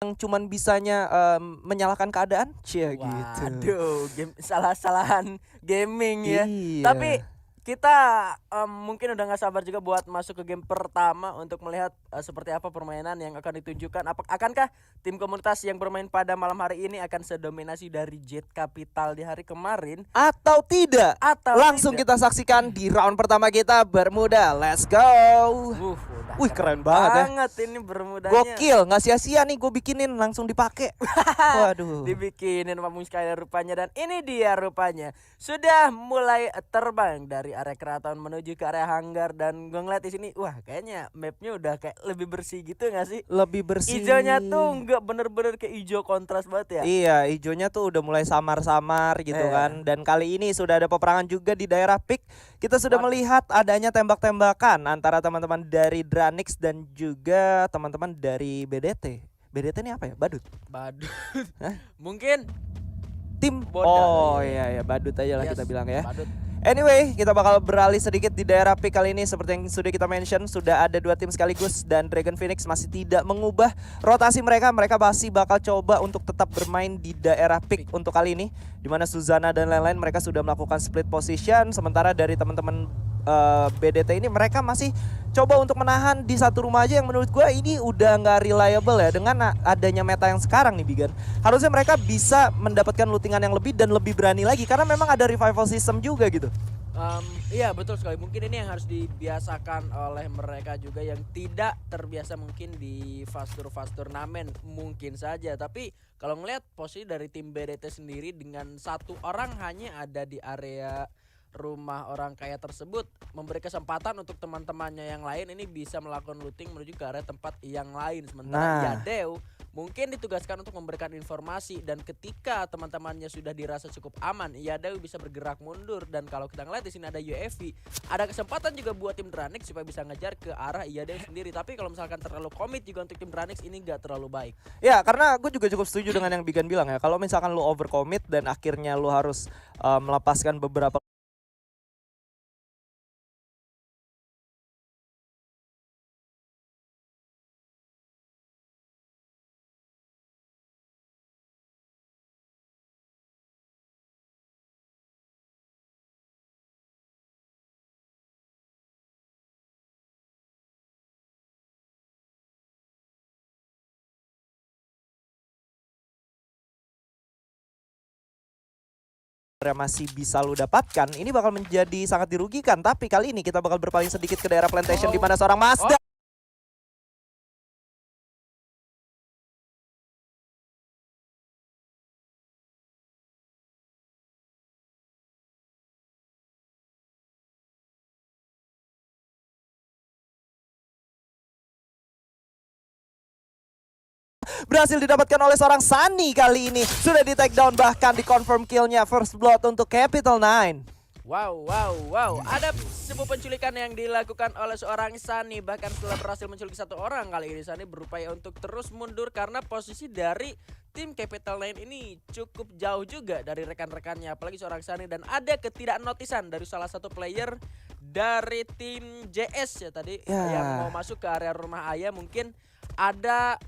yang cuman bisanya, menyalahkan keadaan? Cia gitu. Waduh, salah-salahan gaming ya. Tapi Iya. kita mungkin udah nggak sabar juga buat masuk ke game pertama untuk melihat seperti apa permainan yang akan ditunjukkan. Akankah tim komunitas yang bermain pada malam hari ini akan sedominasi dari Jet Capital di hari kemarin Atau tidak? atau Langsung tidak? kita saksikan di round pertama kita Bermuda. Let's go. Udah Wih, keren banget ya. ini bermudanya. Gokil, nggak sia-sia nih gue bikinin langsung dipakai. Waduh. Dibikinin Mamung Skyler rupanya, dan ini dia rupanya sudah mulai terbang dari area keraton menuju ke area hanggar. Dan gue ngeliat di sini, wah kayaknya mapnya udah kayak lebih bersih gitu nggak sih? Lebih bersih. Ijonya tuh nggak bener-bener kayak ijo kontras banget ya. Iya, hijaunya tuh udah mulai samar-samar gitu kan. Dan kali ini sudah ada peperangan juga di daerah Peak. Kita sudah melihat adanya tembak-tembakan antara teman-teman dari Dranix dan juga teman-teman dari BDT. BDT ini apa ya? Badut. Badut. Hah? Mungkin Tim. Boda, Oh iya ya, badut aja lah yes, kita bilang ya. badut. Anyway, kita bakal beralih sedikit di daerah Peak kali ini. Seperti yang sudah kita mention, sudah ada 2 tim sekaligus. Dan Dragon Phoenix masih tidak mengubah rotasi mereka. Mereka masih bakal coba untuk tetap bermain di daerah Peak untuk kali ini, dimana Suzana dan lain-lain mereka sudah melakukan split position. Sementara dari teman-teman BDT ini mereka masih coba untuk menahan di satu rumah aja, yang menurut gue ini udah nggak reliable ya. Dengan adanya meta yang sekarang nih Bigan, harusnya mereka bisa mendapatkan lootingan yang lebih dan lebih berani lagi, karena memang ada revival system juga gitu. Iya betul sekali, mungkin ini yang harus dibiasakan oleh mereka juga yang tidak terbiasa mungkin di fast turnamen mungkin saja. Tapi kalau ngelihat posisi dari tim BDT sendiri dengan satu orang hanya ada di area rumah orang kaya tersebut, memberi kesempatan untuk teman-temannya yang lain ini bisa melakukan looting menuju ke area tempat yang lain. Sementara Yadeu mungkin ditugaskan untuk memberikan informasi, dan ketika teman-temannya sudah dirasa cukup aman, Yadeu bisa bergerak mundur. Dan kalau kita ngeliat di sini ada UAV, ada kesempatan juga buat tim Dranix supaya bisa ngejar ke arah Yadeu sendiri. Tapi kalau misalkan terlalu komit juga untuk tim Dranix ini gak terlalu baik. Ya, karena gue juga cukup setuju dengan yang Bigan bilang ya. Kalau misalkan lu overcommit dan akhirnya lu harus melepaskan beberapa yang masih bisa lu dapatkan, ini bakal menjadi sangat dirugikan. Tapi kali ini kita bakal berpaling sedikit ke daerah plantation, di mana seorang Mazda berhasil didapatkan oleh seorang Sunny. Kali ini sudah di take down, bahkan di confirm killnya. First blood untuk Capital 9. Wow. Ada sebuah penculikan yang dilakukan oleh seorang Sunny. Bahkan setelah berhasil menculik satu orang, kali ini Sunny berupaya untuk terus mundur karena posisi dari tim Capital 9 ini cukup jauh juga dari rekan-rekannya, apalagi seorang Sunny. Dan ada ketidaknotisan dari salah satu player dari tim JS ya tadi, yang mau masuk ke area rumah ayah. Mungkin ada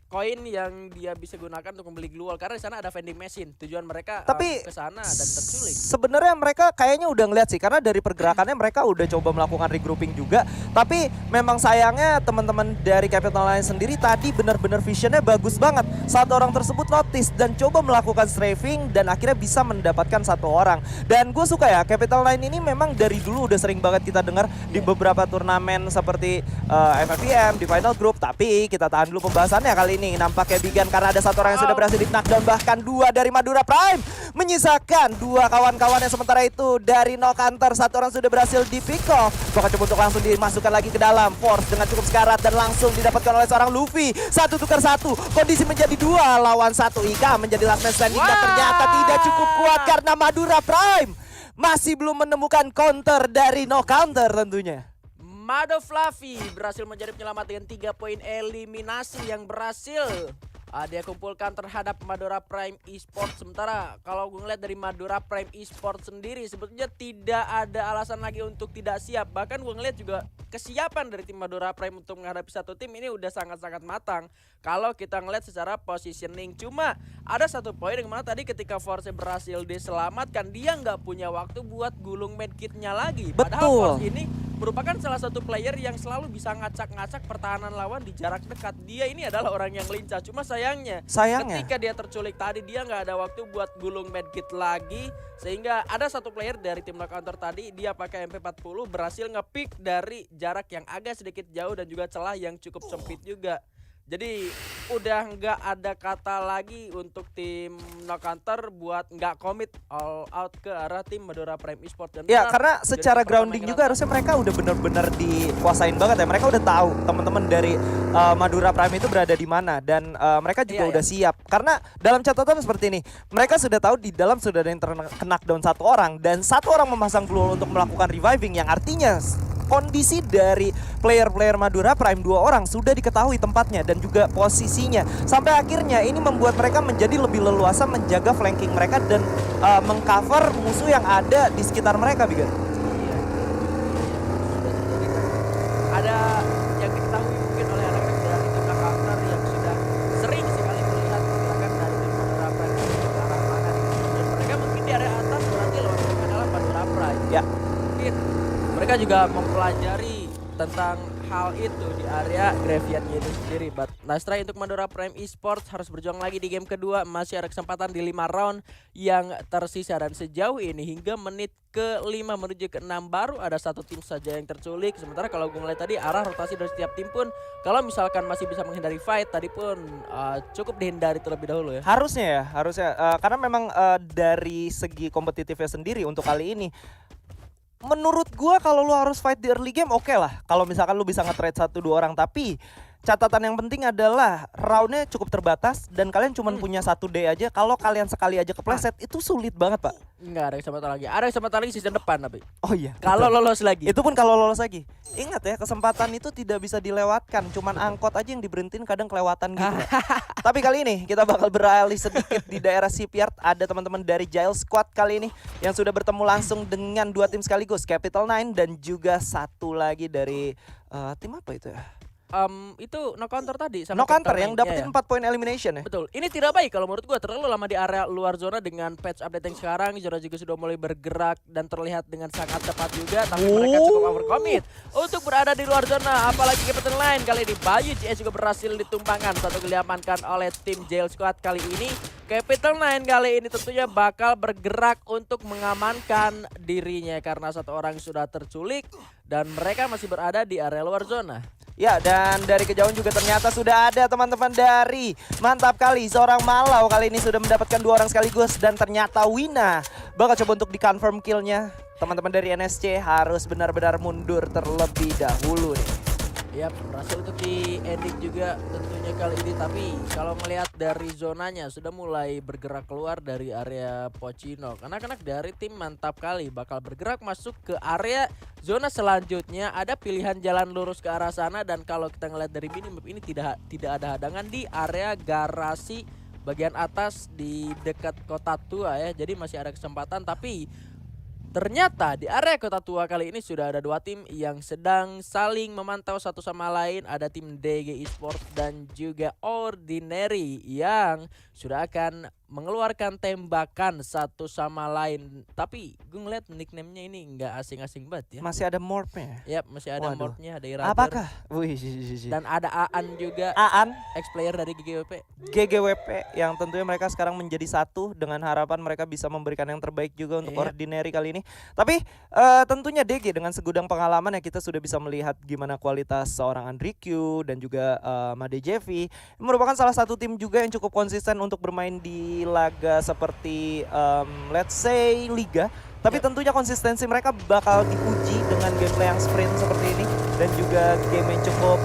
koin yang dia bisa gunakan untuk membeli glue wall, karena di sana ada vending machine. Tujuan mereka ke sana dan terculik. Sebenarnya mereka kayaknya udah ngeliat sih, karena dari pergerakannya mereka udah coba melakukan regrouping juga. Tapi memang sayangnya teman-teman dari Capital Line sendiri tadi benar-benar visionnya bagus banget. Satu orang tersebut notice dan coba melakukan strafing dan akhirnya bisa mendapatkan satu orang. Dan gue suka ya, Capital Line ini memang dari dulu udah sering banget kita dengar di beberapa turnamen seperti FFVM di final group. Tapi kita tahan dulu pembahasannya kali ini. Nampaknya Bigan, karena ada satu orang yang sudah berhasil di knockdown, bahkan 2 dari Madura Prime, menyisakan 2 kawan-kawannya. Sementara itu dari No Counter, satu orang sudah berhasil di pick off. Bakal coba untuk langsung dimasukkan lagi ke dalam. Force dengan cukup sekarat dan langsung didapatkan oleh seorang Luffy. 1 tukar 1, kondisi menjadi 2 lawan 1. Ika menjadi last man standing dan ternyata tidak cukup kuat karena Madura Prime masih belum menemukan counter dari No Counter tentunya. Mado Fluffy berhasil menjadi penyelamat dengan 3 poin eliminasi yang berhasil dia kumpulkan terhadap Madura Prime Esports. Sementara kalau gue ngeliat dari Madura Prime Esports sendiri sebetulnya tidak ada alasan lagi untuk tidak siap. Bahkan gue ngeliat juga kesiapan dari tim Madura Prime untuk menghadapi satu tim ini udah sangat-sangat matang. Kalau kita ngeliat secara positioning, cuma ada satu poin yang mana tadi ketika Force berhasil diselamatkan, dia nggak punya waktu buat gulung medkitnya lagi. Padahal Betul. Force ini merupakan salah satu player yang selalu bisa ngacak-ngacak pertahanan lawan di jarak dekat. Dia ini adalah orang yang lincah. Cuma sayangnya ketika dia terculik tadi dia nggak ada waktu buat gulung medkit lagi, sehingga ada satu player dari tim No Counter tadi dia pakai MP40 berhasil ngepick dari jarak yang agak sedikit jauh dan juga celah yang cukup sempit juga. Jadi udah nggak ada kata lagi untuk tim No Counter buat nggak komit all out ke arah tim Madura Prime Esports. Dan ya karena secara grounding juga harusnya mereka udah bener-bener dikuasain banget ya. Mereka udah tahu teman-teman dari Madura Prime itu berada di mana dan mereka juga udah siap. Karena dalam catatan seperti ini, mereka sudah tahu di dalam sudah ada yang terkena down satu orang dan satu orang memasang glue untuk melakukan reviving, yang artinya kondisi dari player-player Madura Prime 2 orang sudah diketahui tempatnya dan juga posisinya. Sampai akhirnya ini membuat mereka menjadi lebih leluasa menjaga flanking mereka dan mengcover musuh yang ada di sekitar mereka, Bigan. Ada yang diketahui mungkin oleh anak-anak dari tim No Counter yang sudah sering sekali melihat pergerakan dari tim Madura Prime ke arah mana nih. Dan mereka mungkin di area atas berarti lawan mereka adalah Madura Prime. Ya. Mungkin mereka juga mempelajari tentang hal itu di area graveyardnya itu sendiri. But nice try untuk Madura Prime Esports, harus berjuang lagi di game kedua. Masih ada kesempatan di 5 round yang tersisa dan sejauh ini hingga menit ke-5 menuju ke-6 baru ada satu tim saja yang terculik. Sementara kalau gue ngeliat tadi arah rotasi dari setiap tim pun kalau misalkan masih bisa menghindari fight tadi pun cukup dihindari terlebih dahulu ya. Harusnya karena memang dari segi kompetitifnya sendiri untuk kali ini, menurut gua kalau lu harus fight di early game oke lah. Kalau misalkan lu bisa nge-trade 1-2 orang, tapi catatan yang penting adalah roundnya cukup terbatas dan kalian cuma punya 1D aja. Kalau kalian sekali aja kepleset itu sulit banget, Pak. Enggak ada kesempatan lagi. Ada kesempatan lagi season depan tapi. Oh iya. Kalau lolos lagi. Itu pun kalau lolos lagi. Ingat ya, kesempatan itu tidak bisa dilewatkan. Cuman angkot aja yang diberhentiin kadang kelewatan gitu. Tapi kali ini kita bakal beralih sedikit di daerah Shipyard. Ada teman-teman dari Giles Squad kali ini yang sudah bertemu langsung dengan 2 tim sekaligus, Capital 9 dan juga satu lagi dari tim apa itu ya? Itu No Counter tadi sama No Counter Capital yang 9. dapetin 4 poin elimination ya. Betul. Ini tidak baik kalau menurut gua, terlalu lama di area luar zona. Dengan patch update yang sekarang zona juga sudah mulai bergerak dan terlihat dengan sangat cepat juga, tapi mereka cukup overcommit untuk berada di luar zona. Apalagi Capital 9 kali ini Bayu CS juga berhasil ditumpangkan, satu kali diamankan oleh tim Jail Squad. Kali ini Capital 9 kali ini tentunya bakal bergerak untuk mengamankan dirinya karena satu orang sudah terculik dan mereka masih berada di area luar zona. Ya, dan dari kejauhan juga ternyata sudah ada teman-teman dari Mantap Kali. Seorang Malau kali ini sudah mendapatkan 2 orang sekaligus dan ternyata Wina bakal coba untuk di-confirm killnya. Teman-teman dari NSC harus benar-benar mundur terlebih dahulu nih. Yap, berhasil untuk di ending juga tentunya kali ini. Tapi kalau melihat dari zonanya sudah mulai bergerak keluar dari area Pochino. Anak-anak dari tim Mantap Kali bakal bergerak masuk ke area zona selanjutnya. Ada pilihan jalan lurus ke arah sana dan kalau kita ngeliat dari minimap ini tidak ada hadangan di area garasi bagian atas di dekat kota tua ya. Jadi masih ada kesempatan, tapi ternyata di area kota tua kali ini sudah ada 2 tim yang sedang saling memantau satu sama lain. Ada tim DG Esports dan juga Ordinary yang sudah akan mengeluarkan tembakan satu sama lain. Tapi gue ngeliat nickname-nya ini nggak asing-asing banget ya. Masih ada morph-nya. Yap, masih ada Waduh. morph-nya, ada Irater. Apakah? Wih, Dan ada Aan juga, Aan, ex-player dari GGWP. GGWP yang tentunya mereka sekarang menjadi satu dengan harapan mereka bisa memberikan yang terbaik juga untuk Ordinary kali ini. Tapi tentunya DG dengan segudang pengalaman ya kita sudah bisa melihat gimana kualitas seorang Andrikyu dan juga Made Jevi. Merupakan salah satu tim juga yang cukup konsisten untuk bermain di laga seperti let's say Liga. Tapi tentunya konsistensi mereka bakal diuji dengan gameplay yang sprint seperti ini dan juga game yang cukup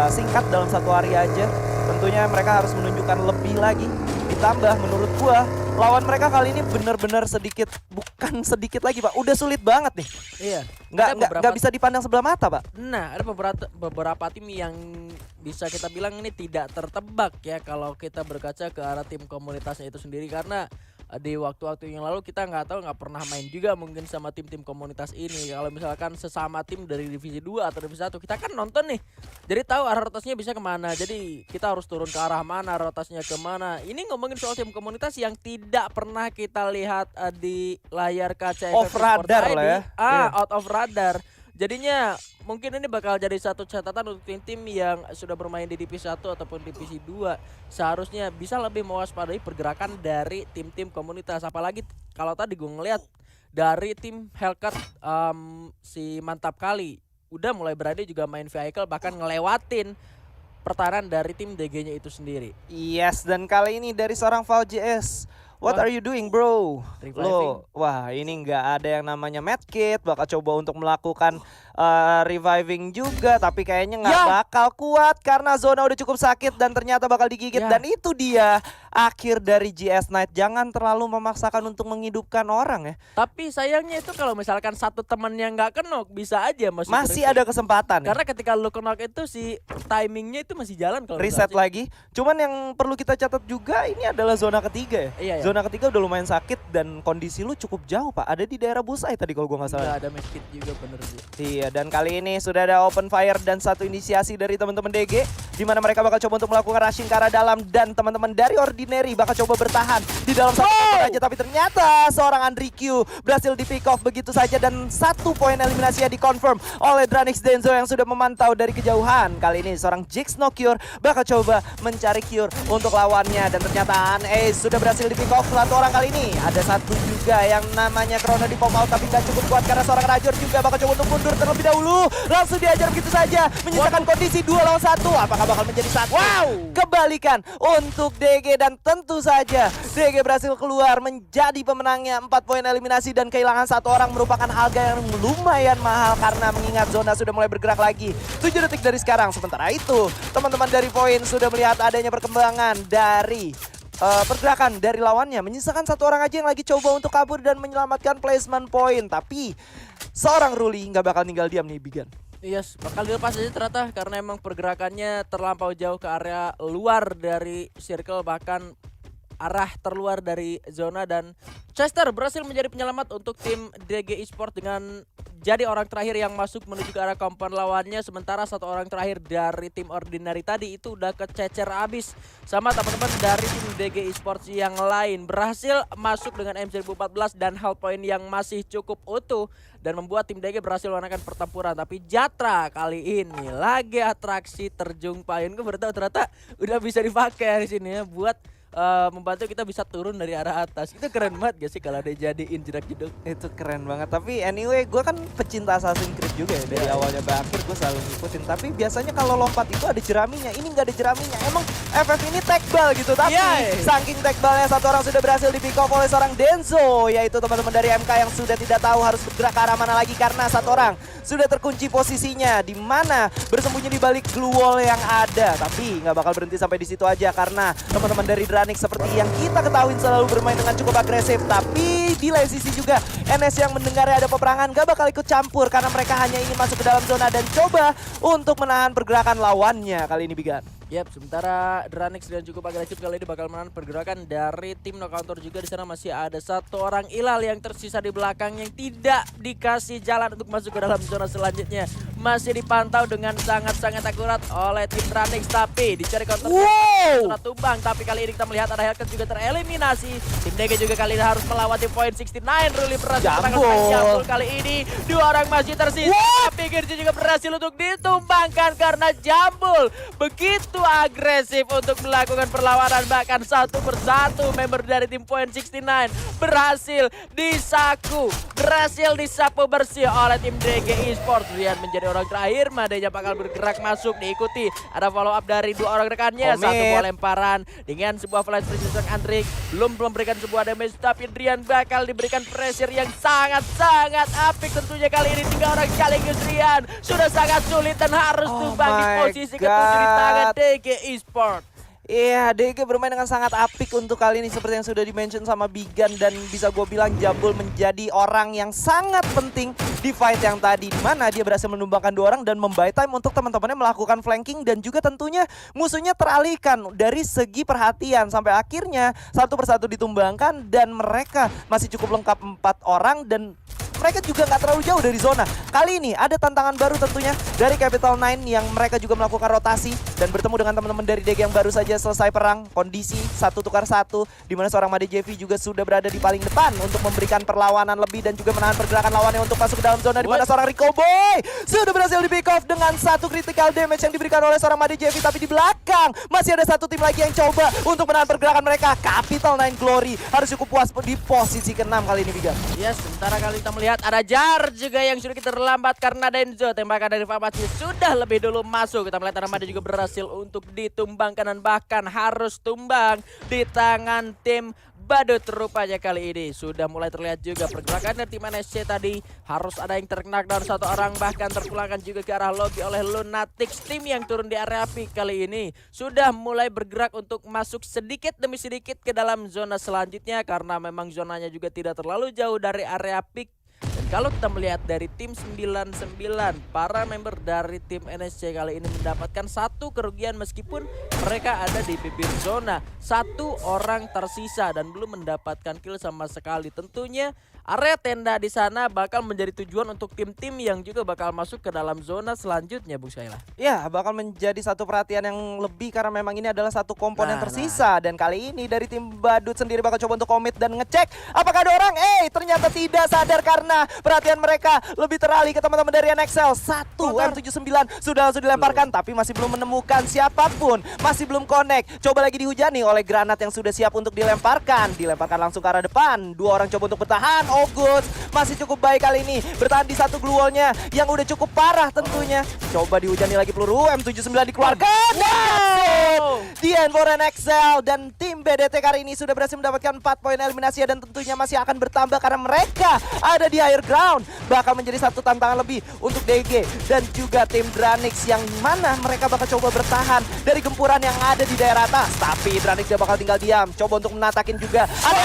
singkat dalam satu hari aja. Tentunya mereka harus menunjukkan lebih lagi. Ditambah menurut gua lawan mereka kali ini benar-benar bukan sedikit lagi, Pak. Udah sulit banget nih. Iya. Nggak bisa dipandang sebelah mata, Pak. Nah, ada beberapa tim yang bisa kita bilang ini tidak tertebak ya kalau kita berkaca ke arah tim komunitasnya itu sendiri, karena di waktu-waktu yang lalu kita nggak pernah main juga mungkin sama tim-tim komunitas ini. Kalau misalkan sesama tim dari divisi 2 atau divisi 1 kita kan nonton nih, jadi tahu arah rotasinya bisa kemana, jadi kita harus turun ke arah mana, rotasinya kemana. Ini ngomongin soal tim komunitas yang tidak pernah kita lihat di layar kaca Off FF radar Sports lah ID. ya. Iya. Out of radar. Jadinya mungkin ini bakal jadi satu catatan untuk tim-tim yang sudah bermain di divisi 1 ataupun divisi 2. Seharusnya bisa lebih mewaspadai pergerakan dari tim-tim komunitas. Apalagi kalau tadi gue ngeliat dari tim Hellcat si Mantap Kali udah mulai berani juga main vehicle, bahkan ngelewatin pertahanan dari tim DG-nya itu sendiri. Yes, dan kali ini dari seorang ValJS. What Wah. are you doing, bro? Reviving. Wah, ini nggak ada yang namanya medkit. Bakal coba untuk melakukan reviving juga, tapi kayaknya nggak bakal kuat karena zona udah cukup sakit dan ternyata bakal digigit. Dan itu dia akhir dari GS Knight. Jangan terlalu memaksakan untuk menghidupkan orang ya. Tapi sayangnya itu kalau misalkan satu temennya nggak kenok, bisa aja masih ada kesempatan. Karena ketika lu kenok itu si timingnya itu masih jalan kalau reset lagi. Cuman yang perlu kita catat juga ini adalah zona ketiga ya. Iya, zona ketiga udah lumayan sakit dan kondisi lu cukup jauh, Pak. Ada di daerah Busai tadi kalau gua nggak salah. Nggak ada medkit juga, bener sih. Iya, dan kali ini sudah ada open fire dan satu inisiasi dari teman-teman DG, di mana mereka bakal coba untuk melakukan rushing ke arah dalam, dan teman-teman dari Ordinary bakal coba bertahan di dalam satu poin aja, tapi ternyata seorang Andri Q berhasil di pick off begitu saja, dan 1 poin eliminasinya dikonfirm oleh Dranix Denzo yang sudah memantau dari kejauhan. Kali ini seorang Jix No Cure bakal coba mencari cure untuk lawannya, dan ternyata Ace sudah berhasil di pick off satu orang. Kali ini ada satu juga yang namanya Chrono di pop out, tapi gak cukup kuat karena seorang Rajor juga bakal coba untuk mundur terlebih dahulu. Langsung diajar begitu saja, menyisakan kondisi 2 lawan 1. Apakah bakal menjadi 1? Kebalikan untuk DG, dan tentu saja DG berhasil keluar menjadi pemenangnya. 4 poin eliminasi dan kehilangan 1 orang merupakan harga yang lumayan mahal karena mengingat zona sudah mulai bergerak lagi 7 detik dari sekarang. Sementara itu teman-teman dari Poin sudah melihat adanya perkembangan dari pergerakan dari lawannya, menyisakan 1 orang aja yang lagi coba untuk kabur dan menyelamatkan placement point. Tapi seorang Ruli nggak bakal tinggal diam nih, Bigan. Yes, bakal dilepas aja ternyata karena emang pergerakannya terlampau jauh ke area luar dari circle, bahkan arah terluar dari zona, dan Chester berhasil menjadi penyelamat untuk tim DG Esports dengan jadi orang terakhir yang masuk menuju ke arah compound lawannya. Sementara 1 orang terakhir dari tim Ordinary tadi itu udah kececer abis sama teman-teman dari tim DG Esports yang lain. Berhasil masuk dengan M1014 dan health point yang masih cukup utuh dan membuat tim DG berhasil memenangkan pertempuran. Tapi Jatra kali ini lagi atraksi terjun payung. Gue baru tahu ternyata udah bisa dipakai di sini ya buat membantu kita bisa turun dari arah atas. Itu keren banget gak sih kalau dia jadiin jerak jeduk? Itu keren banget. Tapi anyway, gue kan pecinta Assassin's Creed juga ya. Dari awalnya sampai akhir gue selalu ngikutin. Tapi biasanya kalau lompat itu ada jeraminya. Ini nggak ada jeraminya. Emang FF ini tekbal gitu. Tapi saking tekbalnya 1 orang sudah berhasil di pick off oleh seorang Denzo, yaitu teman-teman dari MK yang sudah tidak tahu harus bergerak ke arah mana lagi karena 1 orang sudah terkunci posisinya, di mana bersembunyi di balik glue wall yang ada. Tapi nggak bakal berhenti sampai di situ aja karena teman-teman dari Dranix seperti yang kita ketahui selalu bermain dengan cukup agresif. Tapi di lain sisi juga NS yang mendengarnya ada peperangan gak bakal ikut campur karena mereka hanya ingin masuk ke dalam zona dan coba untuk menahan pergerakan lawannya kali ini, Bigan. Yap, sementara Dranix dan cukup agresif kali ini bakal menahan pergerakan dari tim No Counter juga. Di sana masih ada 1 orang Ilal yang tersisa di belakang yang tidak dikasih jalan untuk masuk ke dalam zona selanjutnya. Masih dipantau dengan sangat-sangat akurat oleh tim Dranix, tapi dicari counter zona tumbang. Tapi kali ini kita melihat ada Hellcat juga tereliminasi. Tim DG juga kali ini harus melawan tim Point 69. Ruli berhasil Jambul kali ini. 2 orang masih tersisa. Tapi Girji juga berhasil untuk ditumbangkan karena Jambul begitu agresif untuk melakukan perlawanan. Bahkan 1 persatu member dari tim Point 69 berhasil disapu bersih oleh tim DG Esports. Rian menjadi orang terakhir. Madenya bakal bergerak masuk, diikuti ada follow up dari 2 orang rekannya. 1 buah lemparan dengan sebuah flash precision Andrik belum memberikan sebuah damage, tapi Rian bakal diberikan pressure yang sangat-sangat apik tentunya. Kali ini 3 orang sekaligus Rian sudah sangat sulit dan harus tumbang di posisi ke-7 di tangan DG Esports. Iya, DG bermain dengan sangat apik untuk kali ini seperti yang sudah di-mention sama Bigan, dan bisa gue bilang Jambul menjadi orang yang sangat penting di fight yang tadi, di mana dia berhasil menumbangkan 2 orang dan membuy time untuk teman-temannya melakukan flanking, dan juga tentunya musuhnya teralihkan dari segi perhatian sampai akhirnya satu persatu ditumbangkan dan mereka masih cukup lengkap 4 orang dan mereka juga nggak terlalu jauh dari zona. Kali ini ada tantangan baru tentunya dari Capital 9 yang mereka juga melakukan rotasi dan bertemu dengan teman-teman dari DG yang baru saja selesai perang. Kondisi 1 tukar 1 di mana seorang Made JV juga sudah berada di paling depan untuk memberikan perlawanan lebih dan juga menahan pergerakan lawannya untuk masuk ke dalam zona, di mana seorang Rico Boy sudah berhasil di pick off dengan 1 critical damage yang diberikan oleh seorang Made JV, tapi di belakang masih ada 1 tim lagi yang coba untuk menahan pergerakan mereka. Capital 9 Glory harus cukup puas di posisi ke-6 kali ini, Bigan. Ya, sementara kali kita melihat ada Jar juga yang sudah kita terlambat karena Denzo. Tembakan dari Fabazi sudah lebih dulu masuk. Kita melihat Armada juga berhasil untuk ditumbangkan dan bahkan harus tumbang di tangan tim Badut. Rupanya kali ini sudah mulai terlihat juga pergerakan dari tim NSC tadi. Harus ada yang terknockdown 1 orang, bahkan terpulangkan juga ke arah lobby oleh Lunatics. Tim yang turun di area pick kali ini sudah mulai bergerak untuk masuk sedikit demi sedikit ke dalam zona selanjutnya, karena memang zonanya juga tidak terlalu jauh dari area pick. Dan kalau kita melihat dari tim 99, para member dari tim NSC kali ini mendapatkan 1 kerugian meskipun mereka ada di bibir zona. 1 orang tersisa dan belum mendapatkan kill sama sekali. Tentunya area tenda di sana bakal menjadi tujuan untuk tim-tim yang juga bakal masuk ke dalam zona selanjutnya, Bung Syaila. Ya, bakal menjadi satu perhatian yang lebih karena memang ini adalah 1 komponen tersisa. Dan kali ini dari tim Badut sendiri bakal coba untuk komit dan ngecek apakah ada orang. Ternyata tidak, sadar karena perhatian mereka lebih teralih ke teman-teman dari NXL. 1 M79 sudah langsung dilemparkan, tapi masih belum menemukan siapapun. Masih belum connect. Coba lagi dihujani oleh granat yang sudah siap untuk dilemparkan. Dilemparkan langsung ke arah depan. 2 orang coba untuk bertahan. Ogus masih cukup baik kali ini, bertahan di 1 glue wall-nya yang udah cukup parah tentunya. Coba dihujani lagi peluru, M79 dikeluarkan. Wow. The end for NXL, dan tim BDT kali ini sudah berhasil mendapatkan 4 poin eliminasi, dan tentunya masih akan bertambah karena mereka ada di higher ground. Bakal menjadi 1 tantangan lebih untuk DG dan juga tim Dranix, yang mana mereka bakal coba bertahan dari gempuran yang ada di daerah atas. Tapi Dranix dia bakal tinggal diam, coba untuk menatakin juga. Ada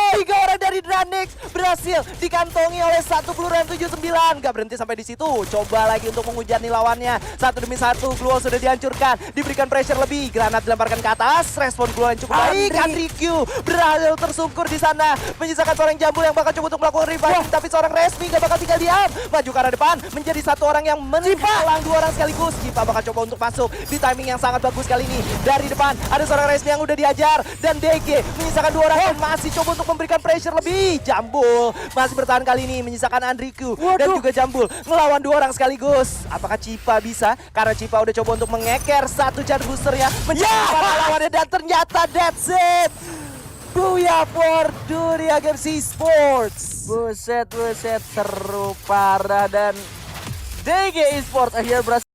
3 orang dari Dranix berhasil dikantongi oleh 1 peluru M79. Gak berhenti sampai di situ. Coba lagi untuk menghujani lawannya. 1 demi 1 glue wall sudah dihancurkan. Diberikan pressure lebih. Granat dilemparkan ke atas. Respon glue wall yang cukup baik. Andriku berhasil tersungkur di sana, menyisakan seorang Jambul yang bakal coba untuk melakukan reviving. Tapi seorang Resmi gak bakal tinggal diam. Maju ke arah depan. Menjadi 1 orang yang menimpalang 2 orang sekaligus. Jipa bakal coba untuk masuk di timing yang sangat bagus kali ini. Dari depan ada seorang Resmi yang udah diajar. Dan DG menyisakan 2 orang yang masih coba untuk memberikan pressure lebih. Jambul masih bertahan kali ini, menyisakan Andriku dan juga Jambul ngelawan 2 orang sekaligus. Apakah Cipa bisa? Karena Cipa udah coba untuk mengeker 1 charge boosternya, menjadi lawannya, dan ternyata that's it. Booyah for Dunia Games Esports. Buset, seru parah, dan DG Esports akhirnya berhasil